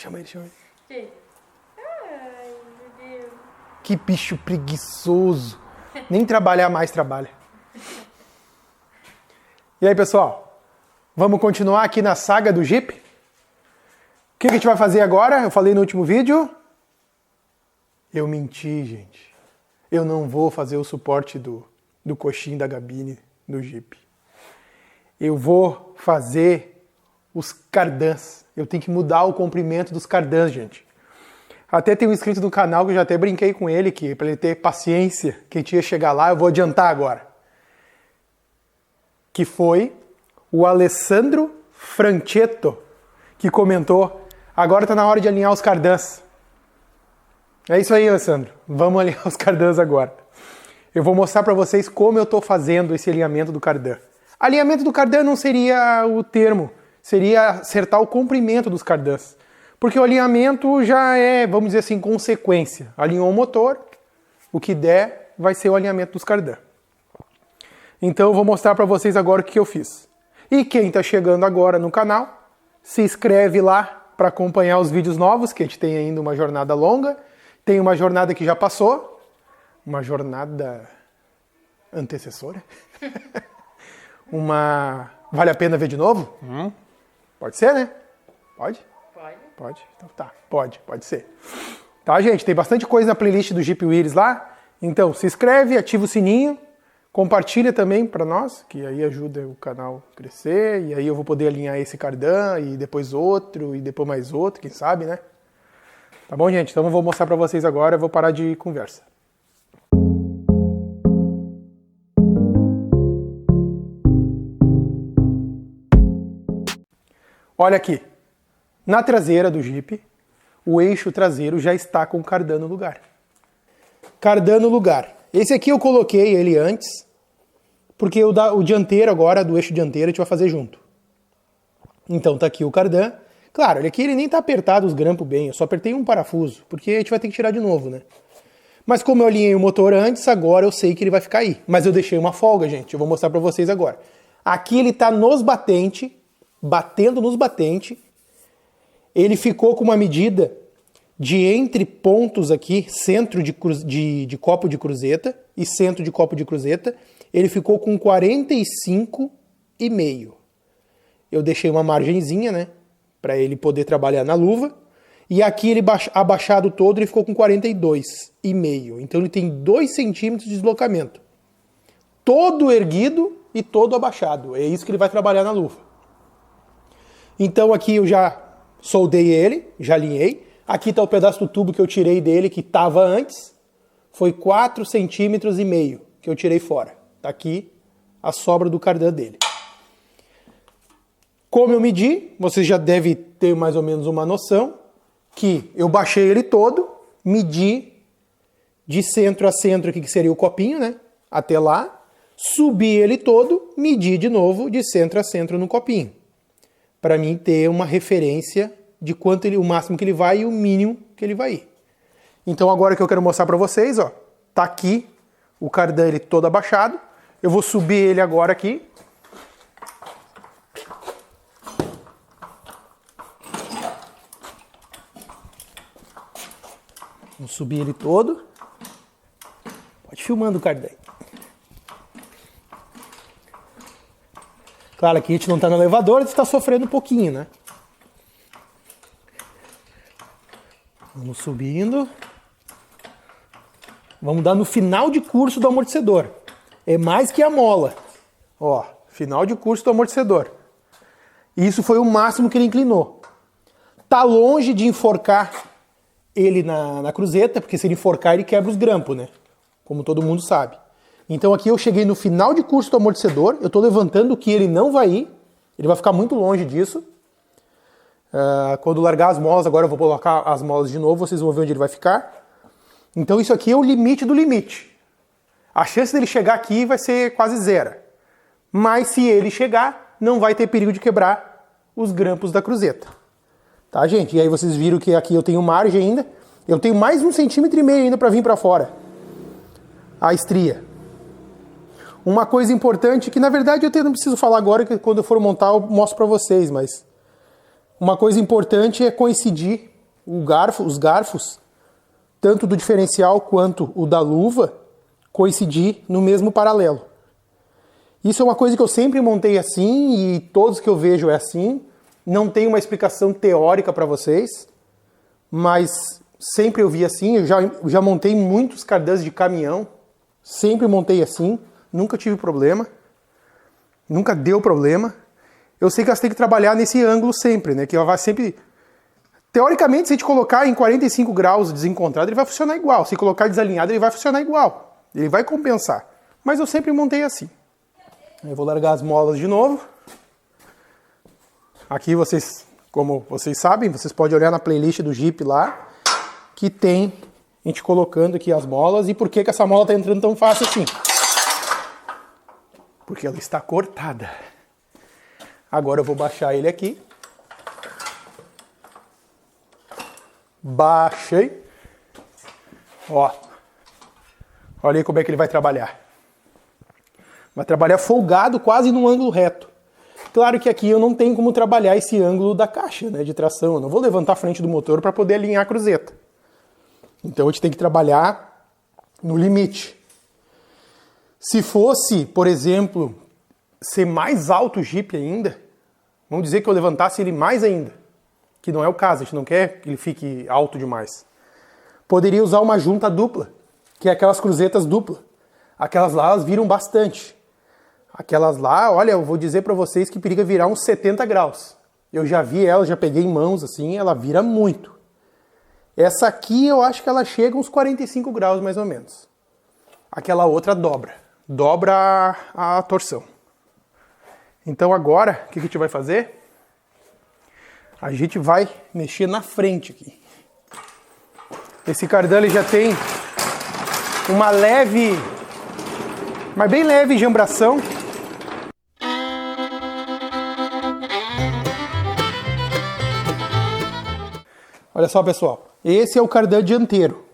Chama ele, chama ele. Sim. Ai, meu Deus. Que bicho preguiçoso. Nem trabalhar mais trabalha. E aí, pessoal? Vamos continuar aqui na saga do Jeep? O que a gente vai fazer agora? Eu falei no último vídeo. Eu menti, gente. Eu não vou fazer o suporte do coxim da gabine do Jeep. Eu vou fazer os cardãs. Eu tenho que mudar o comprimento dos cardãs, gente. Até tem um inscrito no canal que eu já até brinquei com ele, que para ele ter paciência, que a gente ia chegar lá, eu vou adiantar agora. Que foi o Alessandro Franchetto, que comentou, agora está na hora de alinhar os cardãs. É isso aí, Alessandro. Vamos alinhar os cardãs agora. Eu vou mostrar para vocês como eu estou fazendo esse alinhamento do cardan. Alinhamento do cardan não seria o termo, seria acertar o comprimento dos cardãs. Porque o alinhamento já é, vamos dizer assim, consequência. Alinhou o motor, o que der vai ser o alinhamento dos cardãs. Então eu vou mostrar para vocês agora o que eu fiz. E quem está chegando agora no canal, se inscreve lá para acompanhar os vídeos novos, que a gente tem ainda uma jornada longa. Tem uma jornada que já passou, uma jornada antecessora. Vale a pena ver de novo? Pode ser, né? Pode? Pode. Então tá, pode ser. Tá, gente? Tem bastante coisa na playlist do Jeep Wheels lá. Então, se inscreve, ativa o sininho, compartilha também para nós, que aí ajuda o canal a crescer, e aí eu vou poder alinhar esse cardan, e depois outro, e depois mais outro, quem sabe, né? Tá bom, gente? Então eu vou mostrar para vocês agora, eu vou parar de conversa. Olha aqui. Na traseira do Jeep, o eixo traseiro já está com o cardan no lugar. Cardan no lugar. Esse aqui eu coloquei ele antes, porque o dianteiro agora, do eixo dianteiro, a gente vai fazer junto. Então tá aqui o cardan. Claro, ele aqui ele nem tá apertado os grampos bem, eu só apertei um parafuso, porque a gente vai ter que tirar de novo, né? Mas como eu alinhei o motor antes, agora eu sei que ele vai ficar aí. Mas eu deixei uma folga, gente, eu vou mostrar pra vocês agora. Aqui ele tá nos batentes, batendo nos batentes. Ele ficou com uma medida de entre pontos aqui, centro de copo de cruzeta e centro de copo de cruzeta, ele ficou com 45,5. Eu deixei uma margenzinha, né, para ele poder trabalhar na luva. E aqui ele abaixado todo, ele ficou com 42,5. Então ele tem 2 centímetros de deslocamento. Todo erguido e todo abaixado. É isso que ele vai trabalhar na luva. Então aqui eu já soldei ele, já alinhei. Aqui está o pedaço do tubo que eu tirei dele, que estava antes. Foi 4,5 centímetros que eu tirei fora. Está aqui a sobra do cardan dele. Como eu medi, você já deve ter mais ou menos uma noção, que eu baixei ele todo, medi de centro a centro aqui, que seria o copinho, né? Até lá. Subi ele todo, medi de novo de centro a centro no copinho. Para mim ter uma referência de quanto o máximo que ele vai e o mínimo que ele vai ir. Então agora que eu quero mostrar para vocês, ó, tá aqui o cardan ele todo abaixado. Eu vou subir ele agora aqui. Vou subir ele todo. Pode filmando o cardan. Claro que a gente não está no elevador, a gente está sofrendo um pouquinho, né? Vamos subindo. Vamos dar no final de curso do amortecedor. É mais que a mola. Ó, final de curso do amortecedor. Isso foi o máximo que ele inclinou. Tá longe de enforcar ele na cruzeta, porque se ele enforcar ele quebra os grampos, né? Como todo mundo sabe. Então aqui eu cheguei no final de curso do amortecedor, eu estou levantando que ele não vai ir, ele vai ficar muito longe disso. Quando largar as molas, agora eu vou colocar as molas de novo, vocês vão ver onde ele vai ficar. Então isso aqui é o limite do limite. A chance dele chegar aqui vai ser quase zero. Mas se ele chegar, não vai ter perigo de quebrar os grampos da cruzeta. Tá, gente? E aí vocês viram que aqui eu tenho margem ainda. Eu tenho mais 1,5 centímetro ainda para vir para fora. A estria. Uma coisa importante, que na verdade eu não preciso falar agora, que quando eu for montar eu mostro para vocês, mas uma coisa importante é coincidir os garfos, tanto do diferencial quanto o da luva, coincidir no mesmo paralelo. Isso é uma coisa que eu sempre montei assim e todos que eu vejo é assim. Não tem uma explicação teórica para vocês, mas sempre eu vi assim. Eu já montei muitos cardãs de caminhão, sempre montei assim, nunca tive problema, nunca deu problema. Eu sei que elas têm que trabalhar nesse ângulo sempre, né? Que ela vai sempre... Teoricamente, se a gente colocar em 45 graus desencontrado, ele vai funcionar igual. Se colocar desalinhado, ele vai funcionar igual. Ele vai compensar. Mas eu sempre montei assim. Eu vou largar as molas de novo. Aqui vocês, como vocês sabem, vocês podem olhar na playlist do Jeep lá, que tem a gente colocando aqui as molas. E por que essa mola está entrando tão fácil assim? Porque ela está cortada. Agora eu vou baixar ele aqui. Baixei. Ó. Olha aí como é que ele vai trabalhar. Vai trabalhar folgado, quase num ângulo reto. Claro que aqui eu não tenho como trabalhar esse ângulo da caixa, né, de tração. Eu não vou levantar a frente do motor para poder alinhar a cruzeta. Então a gente tem que trabalhar no limite. Se fosse, por exemplo, ser mais alto o Jeep ainda, vamos dizer que eu levantasse ele mais ainda, que não é o caso, a gente não quer que ele fique alto demais. Poderia usar uma junta dupla, que é aquelas cruzetas duplas. Aquelas lá, elas viram bastante. Aquelas lá, olha, eu vou dizer para vocês que periga virar uns 70 graus. Eu já vi ela, já peguei em mãos assim, ela vira muito. Essa aqui eu acho que ela chega uns 45 graus mais ou menos. Aquela outra dobra. Dobra a torção. Então agora, o que a gente vai fazer? A gente vai mexer na frente aqui. Esse cardan ele já tem uma leve, mas bem leve jambração. Olha só, pessoal. Esse é o cardan dianteiro.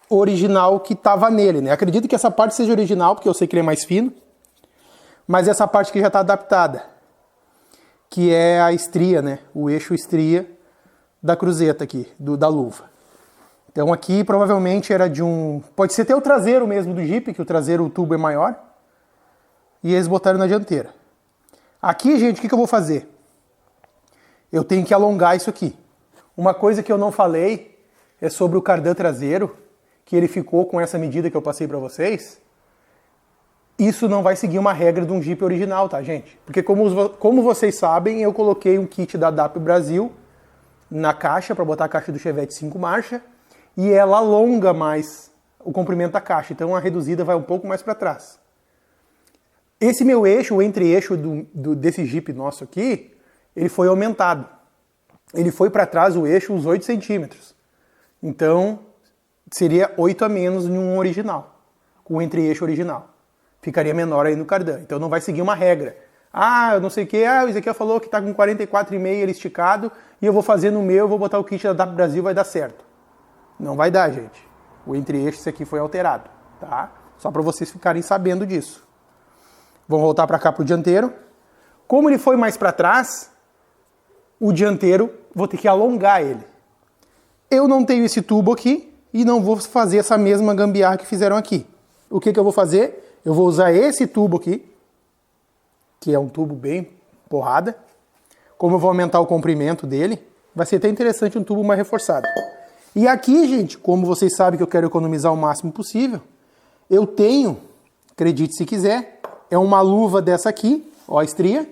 Original que estava nele, né? Acredito que essa parte seja original, porque eu sei que ele é mais fino. Mas essa parte aqui já está adaptada. Que é a estria, né? O eixo estria da cruzeta aqui, da luva. Então aqui provavelmente era de um... Pode ser até o traseiro mesmo do Jeep, que o traseiro, o tubo é maior. E eles botaram na dianteira. Aqui, gente, o que eu vou fazer? Eu tenho que alongar isso aqui. Uma coisa que eu não falei é sobre o cardan traseiro, que ele ficou com essa medida que eu passei para vocês. Isso não vai seguir uma regra de um Jeep original, tá, gente? Porque como vocês sabem, eu coloquei um kit da DAP Brasil na caixa, para botar a caixa do Chevette 5 marcha, e ela alonga mais o comprimento da caixa, então a reduzida vai um pouco mais para trás. Esse meu eixo, o entre-eixo desse Jeep nosso aqui, ele foi aumentado. Ele foi para trás o eixo uns 8 centímetros. Então, seria 8 a menos em um original, com o entre-eixo original. Ficaria menor aí no cardan. Então não vai seguir uma regra. Ah, eu não sei o que, o Ezequiel falou que está com 44,5 ele esticado e eu vou fazer no meu, vou botar o kit da DAP Brasil, vai dar certo. Não vai dar, gente. O entre-eixo, esse aqui foi alterado, tá? Só para vocês ficarem sabendo disso. Vamos voltar para cá para o dianteiro. Como ele foi mais para trás, o dianteiro, vou ter que alongar ele. Eu não tenho esse tubo aqui e não vou fazer essa mesma gambiarra que fizeram aqui. O que eu vou fazer? Eu vou usar esse tubo aqui, que é um tubo bem porrada. Como eu vou aumentar o comprimento dele, vai ser até interessante um tubo mais reforçado. E aqui, gente, como vocês sabem que eu quero economizar o máximo possível, eu tenho, acredite se quiser, é uma luva dessa aqui, ó a estria.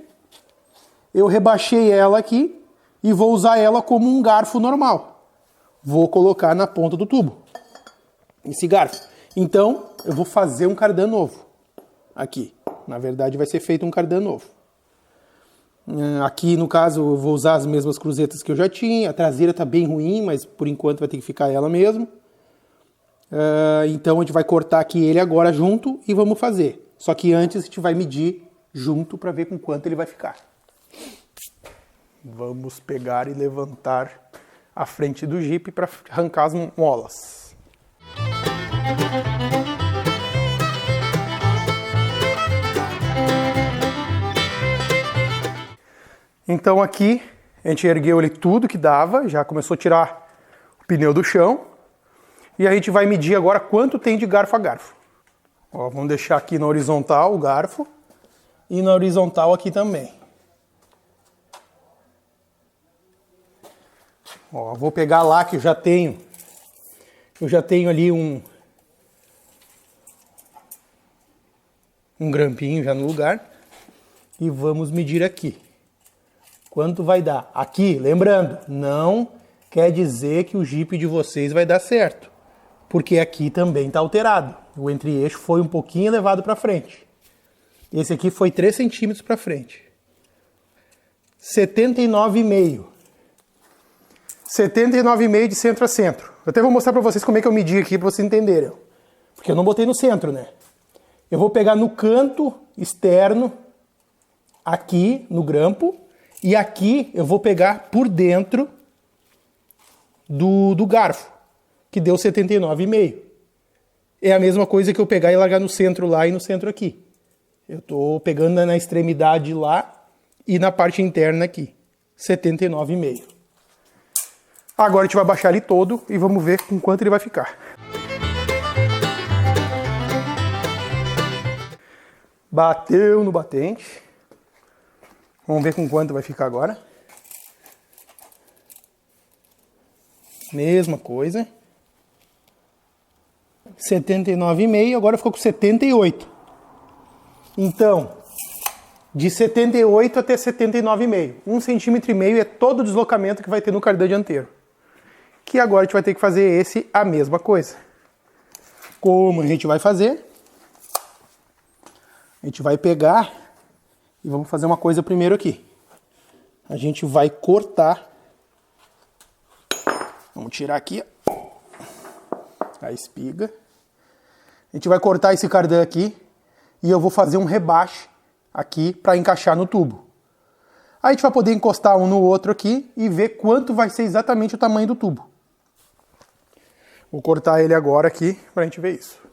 Eu rebaixei ela aqui e vou usar ela como um garfo normal. Vou colocar na ponta do tubo esse garfo. Então, eu vou fazer um cardan novo aqui. Na verdade, vai ser feito um cardan novo. Aqui, no caso, eu vou usar as mesmas cruzetas que eu já tinha. A traseira está bem ruim, mas por enquanto vai ter que ficar ela mesmo. Então, a gente vai cortar aqui ele agora junto e vamos fazer. Só que antes a gente vai medir junto para ver com quanto ele vai ficar. Vamos pegar e levantar a frente do Jeep para arrancar as molas. Então aqui a gente ergueu ele tudo que dava, já começou a tirar pneu do chão. E a gente vai medir agora quanto tem de garfo a garfo. Ó, vamos deixar aqui na horizontal o garfo e na horizontal aqui também. Ó, vou pegar lá que eu já tenho ali um grampinho já no lugar e vamos medir aqui. Quanto vai dar? Aqui, lembrando, não quer dizer que o Jeep de vocês vai dar certo, porque aqui também está alterado. O entre-eixo foi um pouquinho elevado para frente. Esse aqui foi 3 centímetros para frente. 79,5. 79,5 de centro a centro. Eu até vou mostrar para vocês como é que eu medi aqui para vocês entenderem. Porque eu não botei no centro, né? Eu vou pegar no canto externo, aqui no grampo, e aqui eu vou pegar por dentro do garfo, que deu 79,5. É a mesma coisa que eu pegar e largar no centro lá e no centro aqui. Eu estou pegando na extremidade lá e na parte interna aqui. 79,5. Agora a gente vai baixar ele todo e vamos ver com quanto ele vai ficar. Bateu no batente. Vamos ver com quanto vai ficar agora. Mesma coisa. 79,5, agora ficou com 78. Então, de 78 até 79,5. 1,5 centímetro é todo o deslocamento que vai ter no cardan dianteiro. Que agora a gente vai ter que fazer a mesma coisa. Como a gente vai fazer? A gente vai pegar e vamos fazer uma coisa primeiro aqui. A gente vai cortar. Vamos tirar aqui a espiga. A gente vai cortar esse cardan aqui e eu vou fazer um rebaixo aqui para encaixar no tubo. Aí a gente vai poder encostar um no outro aqui e ver quanto vai ser exatamente o tamanho do tubo. Vou cortar ele agora aqui para a gente ver isso.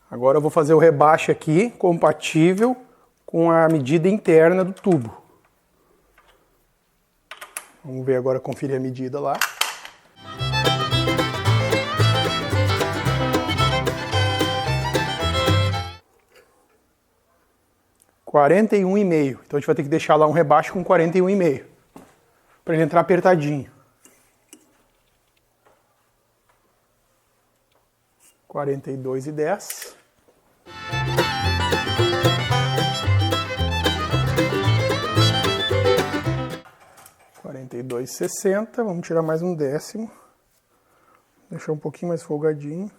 Agora eu vou fazer o rebaixo aqui, compatível com a medida interna do tubo. Vamos ver agora, conferir a medida lá. (41,5). Então a gente vai ter que deixar lá um rebaixo com 41,5. Para ele entrar apertadinho. 42,10. 42,60. Vamos tirar mais um décimo. Deixar um pouquinho mais folgadinho.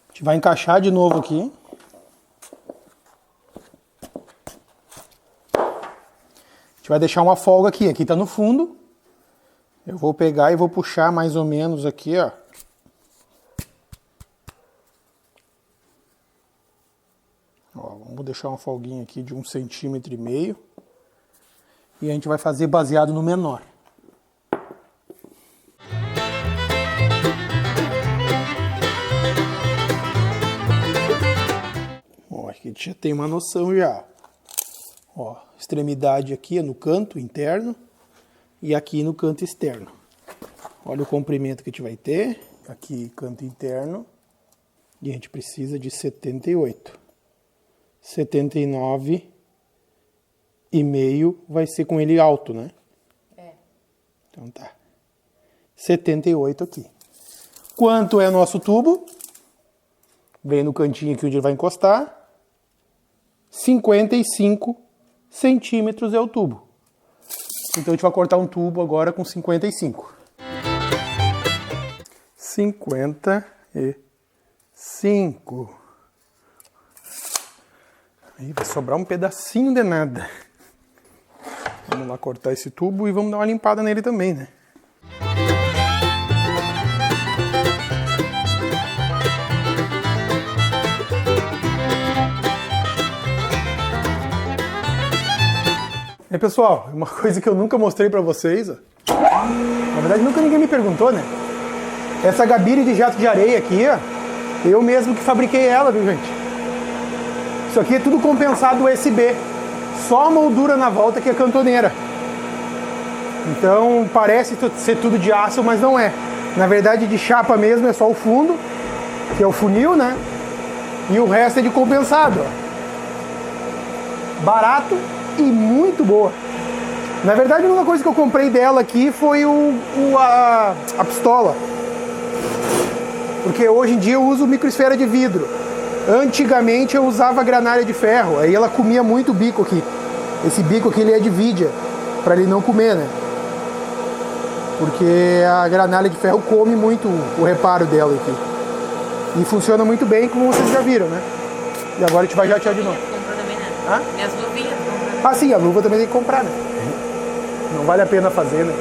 A gente vai encaixar de novo aqui. A gente vai deixar uma folga aqui. Aqui tá no fundo. Eu vou pegar e vou puxar mais ou menos aqui, ó. Ó, vamos deixar uma folguinha aqui de 1,5 centímetro. E a gente vai fazer baseado no menor. Ó, aqui a gente já tem uma noção já. Ó, extremidade aqui é no canto interno. E aqui no canto externo. Olha o comprimento que a gente vai ter. Aqui, canto interno. E a gente precisa de 78. 79,5 vai ser com ele alto, né? É. Então tá. 78 aqui. Quanto é nosso tubo? Vem no cantinho aqui onde ele vai encostar. 55 centímetros é o tubo. Então a gente vai cortar um tubo agora com 55. 55. Aí vai sobrar um pedacinho de nada. Vamos lá cortar esse tubo e vamos dar uma limpada nele também, né? E pessoal, uma coisa que eu nunca mostrei pra vocês, ó. Na verdade nunca ninguém me perguntou, né? Essa gabire de jato de areia aqui, ó, eu mesmo que fabriquei ela, viu gente? Isso aqui é tudo compensado USB, só a moldura na volta que é cantoneira. Então parece ser tudo de aço, mas não é. Na verdade de chapa mesmo é só o fundo, que é o funil, né? E o resto é de compensado, ó. Barato e muito boa. Na verdade a única coisa que eu comprei dela aqui foi a pistola. Porque hoje em dia eu uso microesfera de vidro. Antigamente eu usava granária de ferro, aí ela comia muito o bico aqui. Esse bico aqui ele é de vidia, para ele não comer, né? Porque a granalha de ferro come muito o reparo dela aqui. E funciona muito bem, como vocês já viram, né? E agora a gente vai jatear de novo. Comprou também, né? Hã? Minhas luvinhas comprou. Ah sim, a luva também tem que comprar, né? Não vale a pena fazer, né?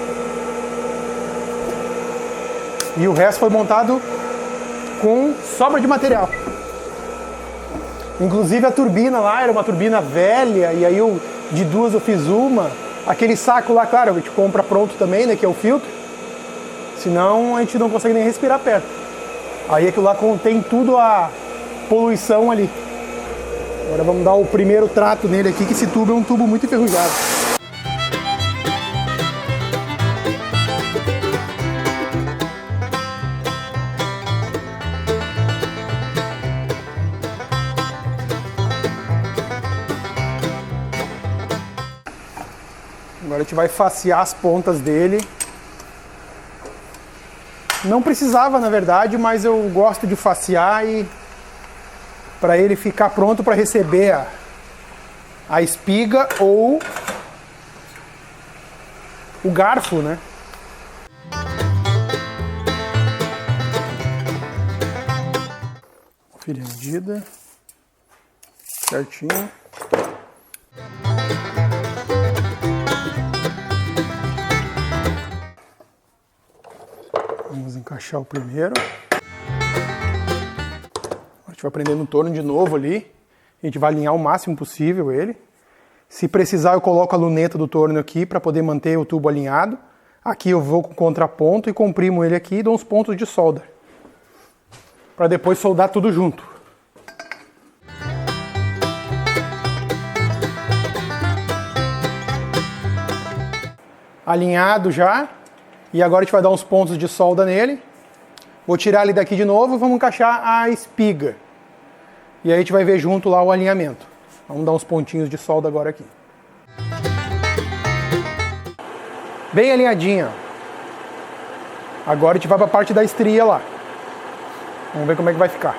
E o resto foi montado com sobra de material. Inclusive a turbina lá era uma turbina velha, e aí de duas eu fiz uma. Aquele saco lá, claro, a gente compra pronto também, né, que é o filtro. Senão a gente não consegue nem respirar perto. Aí aquilo lá contém tudo a poluição ali. Agora vamos dar o primeiro trato nele aqui, que esse tubo é um tubo muito enferrujado. Agora a gente vai facear as pontas dele. Não precisava, na verdade, mas eu gosto de facear e para ele ficar pronto para receber a espiga ou o garfo, né? Conferir a medida certinho. Vamos encaixar o primeiro. A gente vai prender no torno de novo ali. A gente vai alinhar o máximo possível ele. Se precisar eu coloco a luneta do torno aqui para poder manter o tubo alinhado. Aqui eu vou com contraponto e comprimo ele aqui e dou uns pontos de solda. Para depois soldar tudo junto. Alinhado já. E agora a gente vai dar uns pontos de solda nele. Vou tirar ele daqui de novo e vamos encaixar a espiga. E aí a gente vai ver junto lá o alinhamento. Vamos dar uns pontinhos de solda agora aqui. Bem alinhadinho. Agora a gente vai para a parte da estria lá. Vamos ver como é que vai ficar.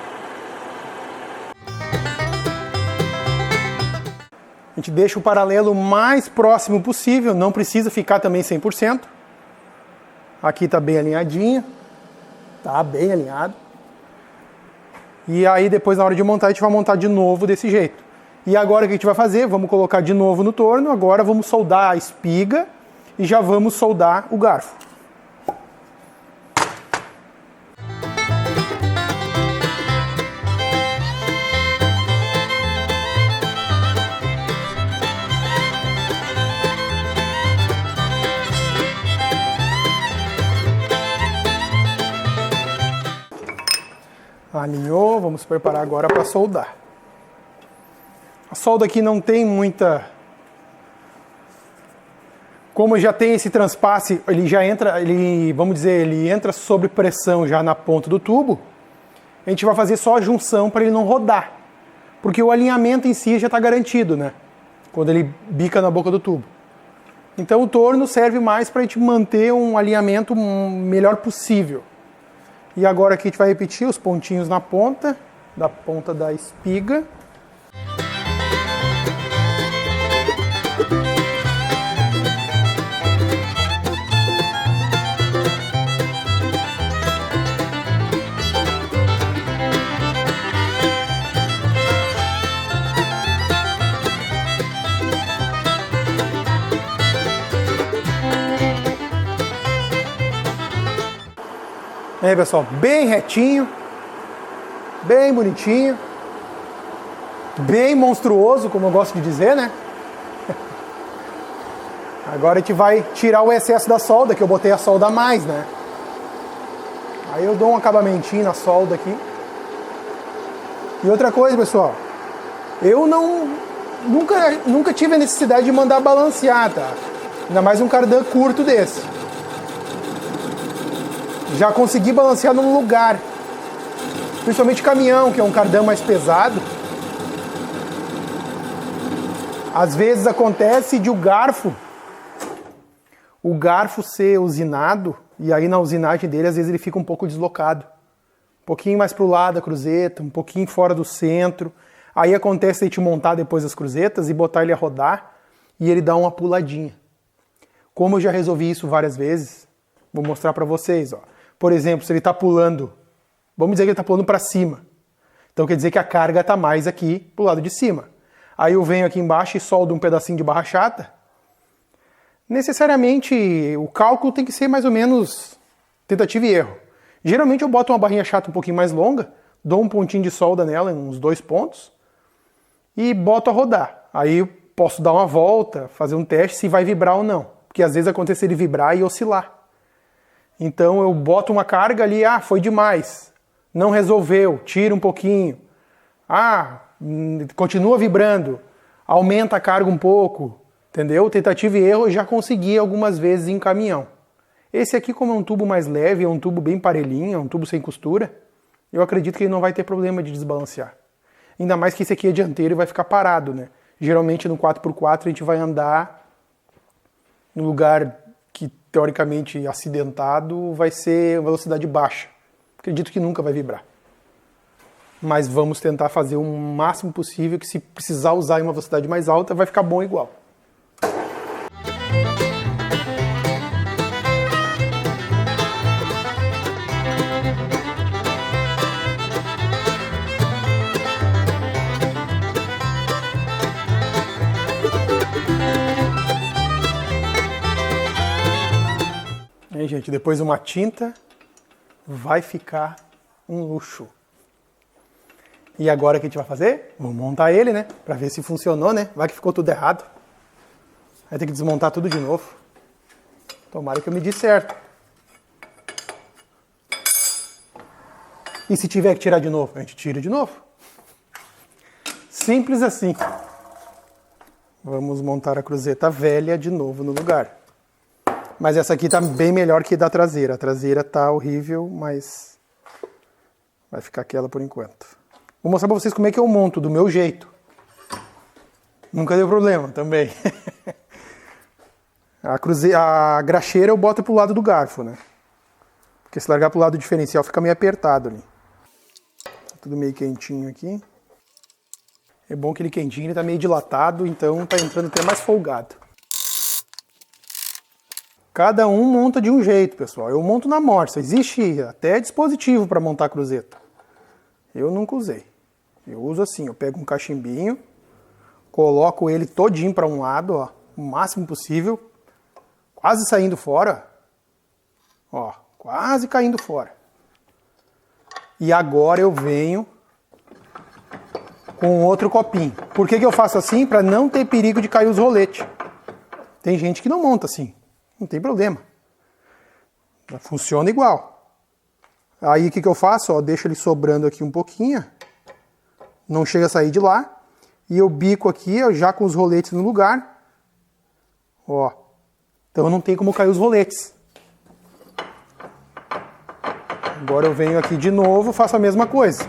A gente deixa o paralelo o mais próximo possível, não precisa ficar também 100%. Aqui tá bem alinhadinho, tá bem alinhado. E aí depois na hora de montar a gente vai montar de novo desse jeito. E agora o que a gente vai fazer? Vamos colocar de novo no torno, agora vamos soldar a espiga e já vamos soldar o garfo. Alinhou, vamos preparar agora para soldar. A solda aqui não tem muita... Como já tem esse transpasse, ele já entra, vamos dizer, ele entra sob pressão já na ponta do tubo. A gente vai fazer só a junção para ele não rodar. Porque o alinhamento em si já está garantido, né? Quando ele bica na boca do tubo. Então o torno serve mais para a gente manter um alinhamento melhor possível. E agora aqui a gente vai repetir os pontinhos na ponta, da ponta da espiga. E aí, pessoal, bem retinho, bem bonitinho, bem monstruoso, como eu gosto de dizer, né? Agora a gente vai tirar o excesso da solda, que eu botei a solda a mais, né? Aí eu dou um acabamentinho na solda aqui. E outra coisa, pessoal, eu nunca tive a necessidade de mandar balancear, tá? Ainda mais um cardan curto desse. Já consegui balancear num lugar. Principalmente caminhão, que é um cardan mais pesado. Às vezes acontece de o garfo ser usinado, e aí na usinagem dele às vezes ele fica um pouco deslocado. Um pouquinho mais pro lado da cruzeta, um pouquinho fora do centro. Aí acontece de te montar depois as cruzetas e botar ele a rodar e ele dá uma puladinha. Como eu já resolvi isso várias vezes, vou mostrar para vocês. Ó. Por exemplo, se ele está pulando, vamos dizer que ele está pulando para cima. Então quer dizer que a carga está mais aqui pro lado de cima. Aí eu venho aqui embaixo e soldo um pedacinho de barra chata. Necessariamente o cálculo tem que ser mais ou menos tentativa e erro. Geralmente eu boto uma barrinha chata um pouquinho mais longa, dou um pontinho de solda nela, uns 2 pontos, e boto a rodar. Aí eu posso dar uma volta, fazer um teste se vai vibrar ou não. Porque às vezes acontece ele vibrar e oscilar. Então eu boto uma carga ali, foi demais. Não resolveu, tira um pouquinho. Continua vibrando, aumenta a carga um pouco. Entendeu? Tentativa e erro eu já consegui algumas vezes em caminhão. Esse aqui, como é um tubo mais leve, é um tubo bem parelhinho, é um tubo sem costura, eu acredito que ele não vai ter problema de desbalancear. Ainda mais que esse aqui é dianteiro e vai ficar parado, né? Geralmente no 4x4 a gente vai andar no lugar que teoricamente acidentado vai ser velocidade baixa. Acredito que nunca vai vibrar. Mas vamos tentar fazer o máximo possível, que se precisar usar em uma velocidade mais alta, vai ficar bom igual. Aí, gente, depois uma tinta vai ficar um luxo. E agora o que a gente vai fazer? Vamos montar ele, né? Pra ver se funcionou, né? Vai que ficou tudo errado. Vai ter que desmontar tudo de novo. Tomara que eu medi certo. E se tiver que tirar de novo? A gente tira de novo. Simples assim. Vamos montar a cruzeta velha de novo no lugar. Mas essa aqui tá bem melhor que a da traseira. A traseira tá horrível, mas vai ficar aquela por enquanto. Vou mostrar pra vocês como é que eu monto, do meu jeito. Nunca deu problema também. A graxeira eu boto pro lado do garfo, né? Porque se largar pro lado do diferencial fica meio apertado ali. Tá tudo meio quentinho aqui. É bom que ele quentinho, ele tá meio dilatado, então tá entrando até mais folgado. Cada um monta de um jeito, pessoal. Eu monto na morsa. Existe até dispositivo para montar cruzeta. Eu nunca usei. Eu uso assim, eu pego um cachimbinho, coloco ele todinho para um lado, ó, o máximo possível, quase saindo fora. Ó, quase caindo fora. E agora eu venho com outro copinho. Por que eu faço assim? Para não ter perigo de cair os roletes. Tem gente que não monta assim. Não tem problema. Funciona igual. Aí o que eu faço? Ó, deixo ele sobrando aqui um pouquinho. Não chega a sair de lá. E eu bico aqui, ó, já com os roletes no lugar. Ó. Então não tem como cair os roletes. Agora eu venho aqui de novo, faço a mesma coisa.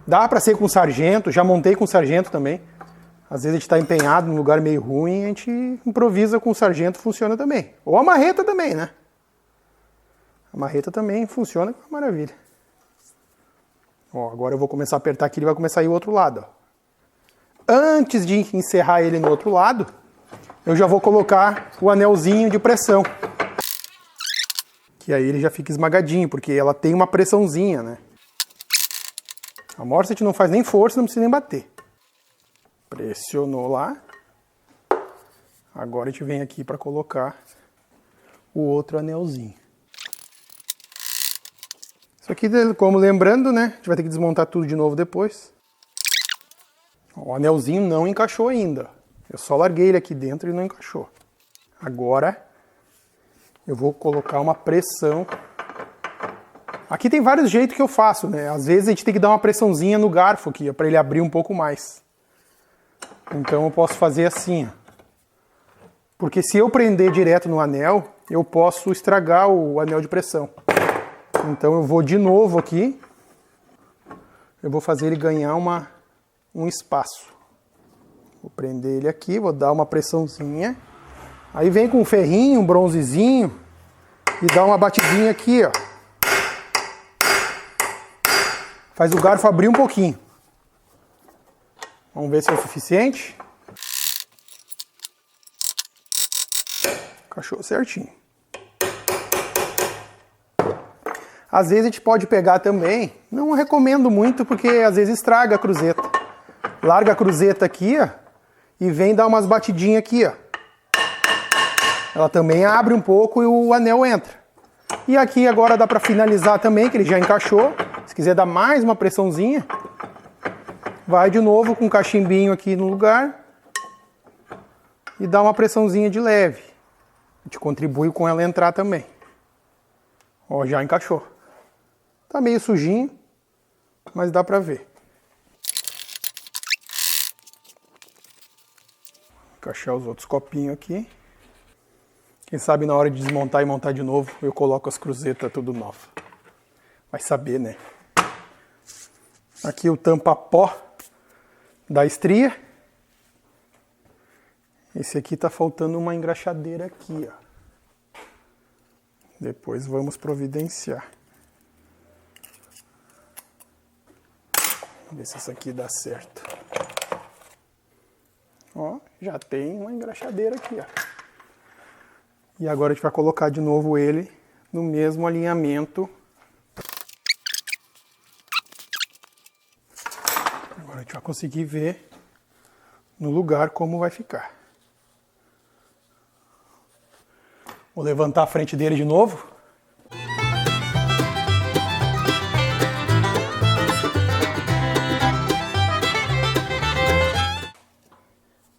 Dá para ser com sargento, já montei com sargento também. Às vezes a gente está empenhado num lugar meio ruim, a gente improvisa com o sargento, funciona também. Ou a marreta também, né? A marreta também funciona com maravilha. Ó, agora eu vou começar a apertar aqui, ele vai começar a ir o outro lado. Ó. Antes de encerrar ele no outro lado, eu já vou colocar o anelzinho de pressão. Que aí ele já fica esmagadinho, porque ela tem uma pressãozinha, né? A morsa a gente não faz nem força, não precisa nem bater. Pressionou lá. Agora a gente vem aqui para colocar o outro anelzinho. Isso aqui, como lembrando, né? A gente vai ter que desmontar tudo de novo depois. O anelzinho não encaixou ainda. Eu só larguei ele aqui dentro e não encaixou. Agora eu vou colocar uma pressão. Aqui tem vários jeitos que eu faço, né? Às vezes a gente tem que dar uma pressãozinha no garfo aqui, para ele abrir um pouco mais. Então eu posso fazer assim, ó. Porque se eu prender direto no anel, eu posso estragar o anel de pressão. Então eu vou de novo aqui. Eu vou fazer ele ganhar um espaço. Vou prender ele aqui, vou dar uma pressãozinha. Aí vem com um ferrinho, um bronzezinho e dá uma batidinha aqui, ó. Faz o garfo abrir um pouquinho. Vamos ver se é o suficiente. Encaixou certinho. Às vezes a gente pode pegar também, não recomendo muito porque às vezes estraga a cruzeta. Larga a cruzeta aqui, ó, e vem dar umas batidinhas aqui, ó. Ela também abre um pouco e o anel entra. E aqui agora dá para finalizar também, que ele já encaixou. Se quiser dar mais uma pressãozinha, vai de novo com o cachimbinho aqui no lugar e dá uma pressãozinha de leve. A gente contribui com ela entrar também. Ó, já encaixou. Tá meio sujinho, mas dá pra ver. Encaixar os outros copinhos aqui. Quem sabe na hora de desmontar e montar de novo, eu coloco as cruzetas tudo nova. Vai saber, né? Aqui o tampa-pó da estria. Esse aqui tá faltando uma engraxadeira aqui, ó. Depois vamos providenciar. Vamos ver se isso aqui dá certo. Ó, já tem uma engraxadeira aqui, ó. E agora a gente vai colocar de novo ele no mesmo alinhamento. Agora a gente vai conseguir ver no lugar como vai ficar. Vou levantar a frente dele de novo.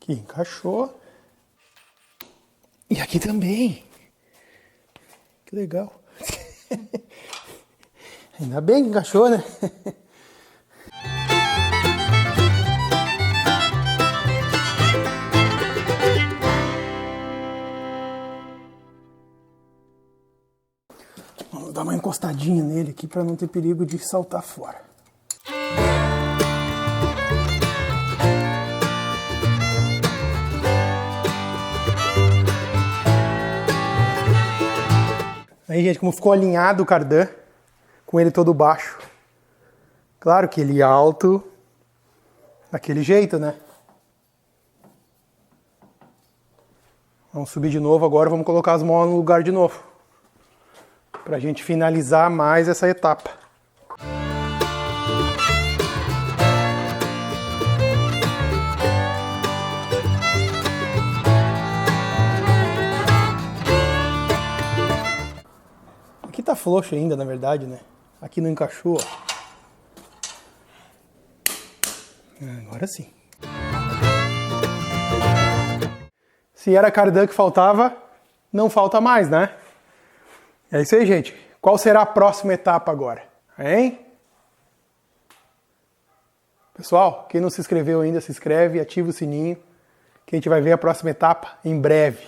Aqui encaixou. E aqui também. Que legal. Ainda bem que encaixou, né? Vamos dar uma encostadinha nele aqui para não ter perigo de saltar fora. Aí, gente, como ficou alinhado o cardan, com ele todo baixo. Claro que ele alto, daquele jeito, né? Vamos subir de novo agora, vamos colocar as molas no lugar de novo. Pra gente finalizar mais essa etapa. Aqui tá frouxo ainda, na verdade, né? Aqui não encaixou, ó. Agora sim. Se era cardan que faltava, não falta mais, né? É isso aí, gente. Qual será a próxima etapa agora? Hein? Pessoal, quem não se inscreveu ainda, se inscreve e ativa o sininho, que a gente vai ver a próxima etapa em breve.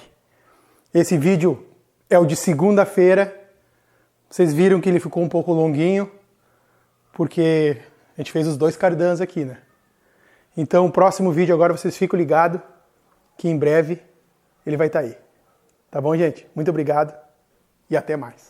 Esse vídeo é o de segunda-feira. Vocês viram que ele ficou um pouco longuinho, porque a gente fez os dois cardans aqui, né? Então, o próximo vídeo agora vocês ficam ligados, que em breve ele vai estar aí. Tá bom, gente? Muito obrigado e até mais.